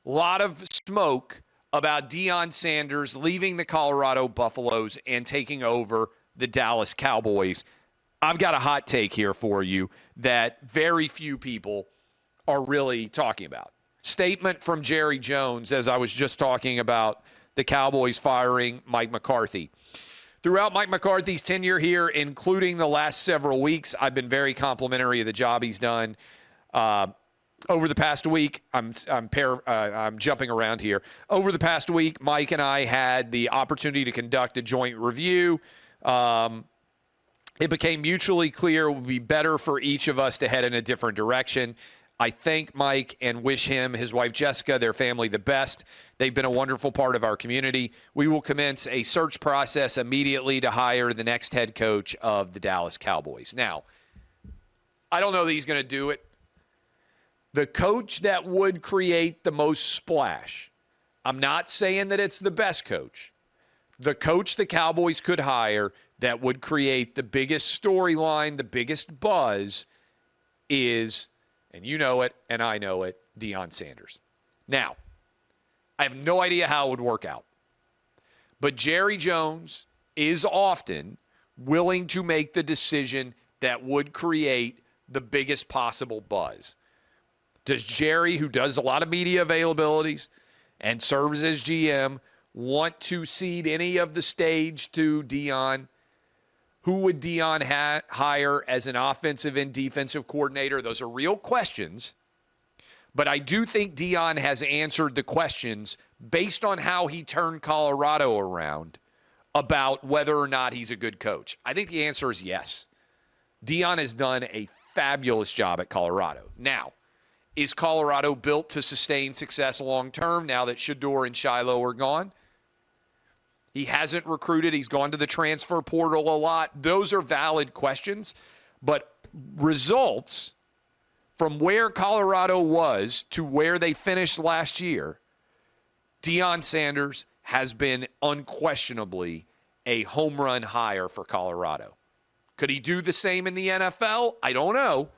A lot of smoke about Deion Sanders leaving the Colorado Buffaloes and taking over the Dallas Cowboys. I've got a hot take here for you that very few people are really talking about. Statement from Jerry Jones, as I was just talking about the Cowboys firing Mike McCarthy. Throughout Mike McCarthy's tenure here, including the last several weeks, I've been very complimentary of the job he's done. Over the past week, I'm jumping around here. Over the past week, Mike and I had the opportunity to conduct a joint review. It became mutually clear it would be better for each of us to head in a different direction. I thank Mike and wish him, his wife Jessica, their family the best. They've been a wonderful part of our community. We will commence a search process immediately to hire the next head coach of the Dallas Cowboys. Now, I don't know that he's going to do it. The coach that would create the most splash, I'm not saying that it's the best coach. The coach the Cowboys could hire that would create the biggest storyline, the biggest buzz is, and you know it, and I know it, Deion Sanders. Now, I have no idea how it would work out. But Jerry Jones is often willing to make the decision that would create the biggest possible buzz. Does Jerry, who does a lot of media availabilities and serves as GM, want to cede any of the stage to Deion? Who would Deion hire as an offensive and defensive coordinator? Those are real questions. But I do think Deion has answered the questions based on how he turned Colorado around about whether or not he's a good coach. I think the answer is yes. Deion has done a fabulous job at Colorado. Now, is Colorado built to sustain success long term now that Shador and Shiloh are gone? He hasn't recruited. He's gone to the transfer portal a lot. Those are valid questions. But results from where Colorado was to where they finished last year, Deion Sanders has been unquestionably a home run hire for Colorado. Could he do the same in the NFL? I don't know.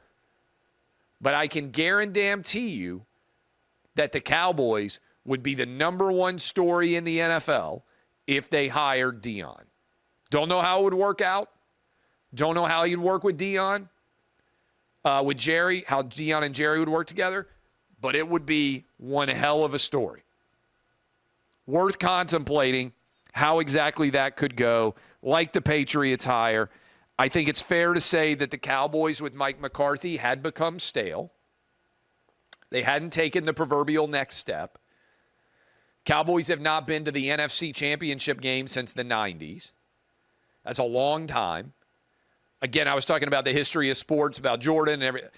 But I can guarantee you that the Cowboys would be the number one story in the NFL if they hired Deion. Don't know how it would work out. Don't know how he'd work with Deion, with Jerry, how Deion and Jerry would work together. But it would be one hell of a story. Worth contemplating how exactly that could go. Like the Patriots hire, I think it's fair to say that the Cowboys with Mike McCarthy had become stale. They hadn't taken the proverbial next step. Cowboys have not been to the NFC Championship game since the 90s. That's a long time. Again, I was talking about the history of sports, about Jordan and everything.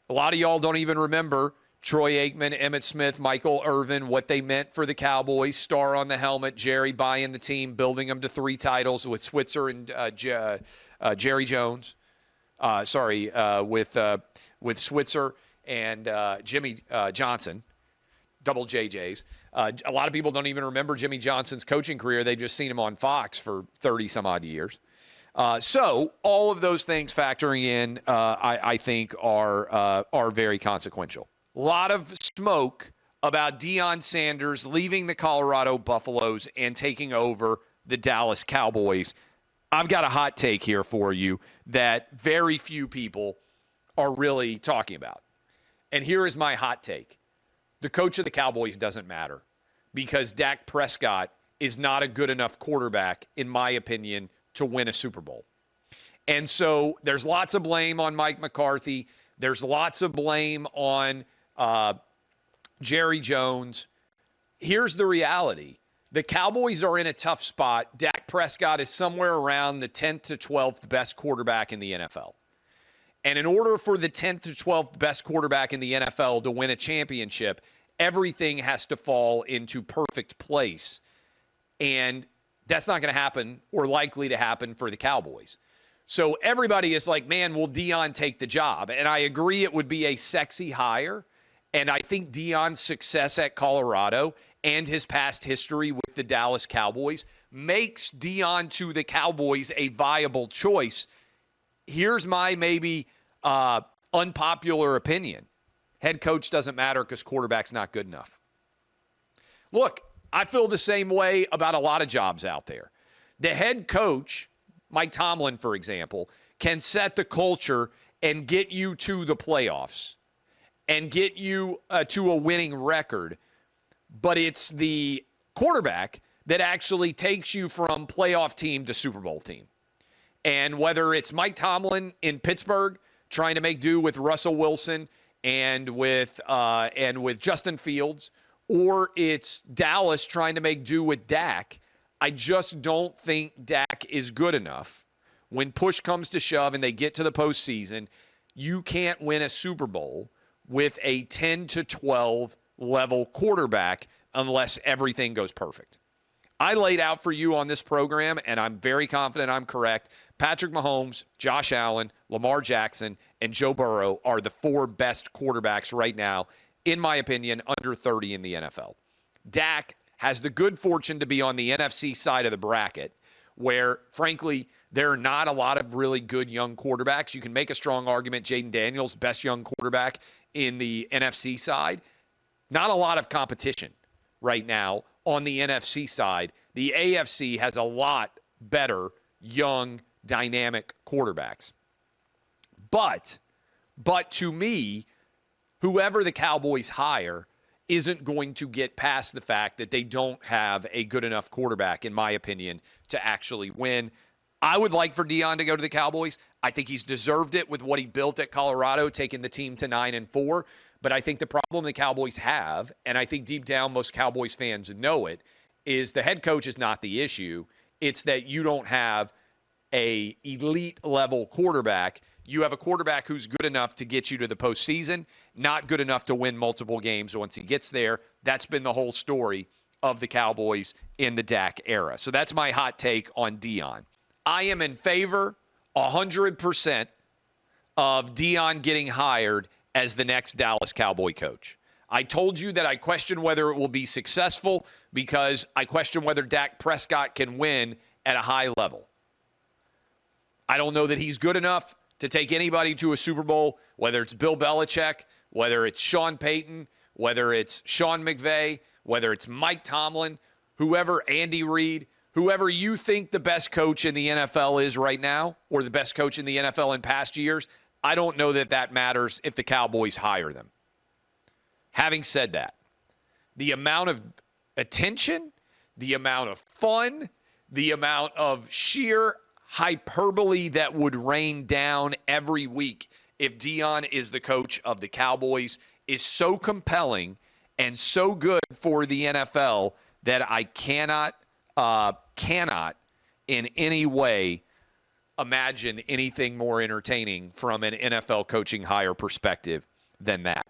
A lot of y'all don't even remember Troy Aikman, Emmitt Smith, Michael Irvin, what they meant for the Cowboys, star on the helmet, Jerry buying the team, building them to 3 titles with Switzer and Jerry Jones. With Switzer and Jimmy Johnson. Double JJs. A lot of people don't even remember Jimmy Johnson's coaching career. They've just seen him on Fox for 30-some-odd years. So all of those things factoring in, I think, are very consequential. A lot of smoke about Deion Sanders leaving the Colorado Buffaloes and taking over the Dallas Cowboys. I've got a hot take here for you that very few people are really talking about. And here is my hot take. The coach of the Cowboys doesn't matter because Dak Prescott is not a good enough quarterback, in my opinion, to win a Super Bowl. And so there's lots of blame on Mike McCarthy. There's lots of blame on Jerry Jones. Here's the reality. The Cowboys are in a tough spot. Dak Prescott is somewhere around the 10th to 12th best quarterback in the NFL. And in order for the 10th to 12th best quarterback in the NFL to win a championship, everything has to fall into perfect place. And that's not going to happen or likely to happen for the Cowboys. So everybody is like, man, will Deion take the job? And I agree it would be a sexy hire. And I think Deion's success at Colorado and his past history with the Dallas Cowboys makes Deion to the Cowboys a viable choice. Here's my maybe unpopular opinion. Head coach doesn't matter because quarterback's not good enough. look, I feel the same way about a lot of jobs out there. The head coach, Mike Tomlin, for example, can set the culture and get you to the playoffs and get you to a winning record. But it's the quarterback that actually takes you from playoff team to Super Bowl team. And whether it's Mike Tomlin in Pittsburgh trying to make do with Russell Wilson and with Justin Fields, or it's Dallas trying to make do with Dak, I just don't think Dak is good enough. When push comes to shove and they get to the postseason, you can't win a Super Bowl with a 10 to 12 level quarterback unless everything goes perfect. I laid out for you on this program, and I'm very confident I'm correct. Patrick Mahomes, Josh Allen, Lamar Jackson, and Joe Burrow are the 4 best quarterbacks right now, in my opinion, under 30 in the NFL. Dak has the good fortune to be on the NFC side of the bracket, where, frankly, there are not a lot of really good young quarterbacks. You can make a strong argument Jaden Daniels, best young quarterback in the NFC side. Not a lot of competition right now on the NFC side. The AFC has a lot better young, dynamic quarterbacks. But to me, whoever the Cowboys hire isn't going to get past the fact that they don't have a good enough quarterback, in my opinion, to actually win. I would like for Deion to go to the Cowboys. I think he's deserved it with what he built at Colorado, taking the team to 9-4. But I think the problem the Cowboys have, and I think deep down most Cowboys fans know it, is the head coach is not the issue. It's that you don't have a elite level quarterback. You have a quarterback who's good enough to get you to the postseason, not good enough to win multiple games once he gets there. That's been the whole story of the Cowboys in the Dak era. So that's my hot take on Deion. I am in favor 100% of Deion getting hired as the next Dallas Cowboy coach. I told you that I question whether it will be successful because I question whether Dak Prescott can win at a high level. I don't know that he's good enough to take anybody to a Super Bowl, whether it's Bill Belichick, whether it's Sean Payton, whether it's Sean McVay, whether it's Mike Tomlin, whoever, Andy Reid, whoever you think the best coach in the NFL is right now, or the best coach in the NFL in past years, I don't know that that matters if the Cowboys hire them. Having said that, the amount of attention, the amount of fun, the amount of sheer hyperbole that would rain down every week if Deion is the coach of the Cowboys is so compelling and so good for the NFL that I cannot in any way imagine anything more entertaining from an NFL coaching hire perspective than that.